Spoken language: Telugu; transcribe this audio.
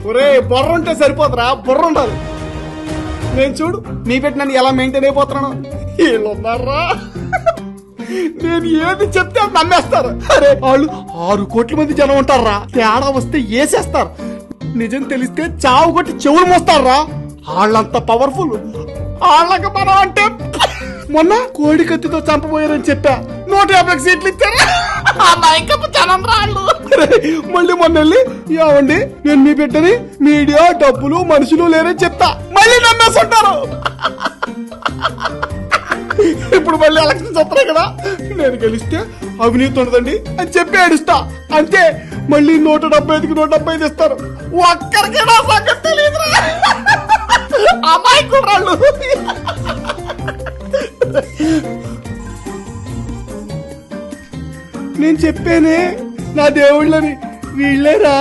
ఒరే బుర్ర ఉంటే సరిపోతురా, బుర్ర ఉండాలి. నేను చూడు నీ పెట్టి నన్ను ఎలా మెయింటైన్ అయిపోతున్నాను. వీళ్ళున్నారా, నేను ఏది చెప్తే అది నమ్మేస్తారు. అరే వాళ్ళు 6 కోట్ల మంది జనం ఉంటారా, తేడా వస్తే వేసేస్తారు. నిజం తెలిస్తే చావు కొట్టి చెవులు మోస్తారా. వాళ్ళంత పవర్ఫుల్. వాళ్ళకి మనం అంటే మొన్న కోడి కత్తితో చంపబోయారని చెప్పా, 150 సీట్లు ఇచ్చారు. జనం రాళ్ళు. మళ్ళీ మొన్న వెళ్ళి ఏమండి నేను మీ బిడ్డని, మీడియా డబ్బులు మనుషులు లేరని చెప్తా, మళ్ళీ నమ్మేస్తుంటారు. ఇప్పుడు మళ్ళీ ఎలక్షన్స్ వస్తున్నాయి కదా, నేను గెలిస్తే అవినీతి ఉండదండి అని చెప్పి ఏడుస్తా, అంతే. మళ్ళీ 175కి 175 ఇస్తారు. ఒక్కరికి నా సంగతి తెలియదు. అమ్మాయి కుర్రాళ్ళు. నేను చెప్పానే నా దేవుళ్ళని, వీళ్ళేరా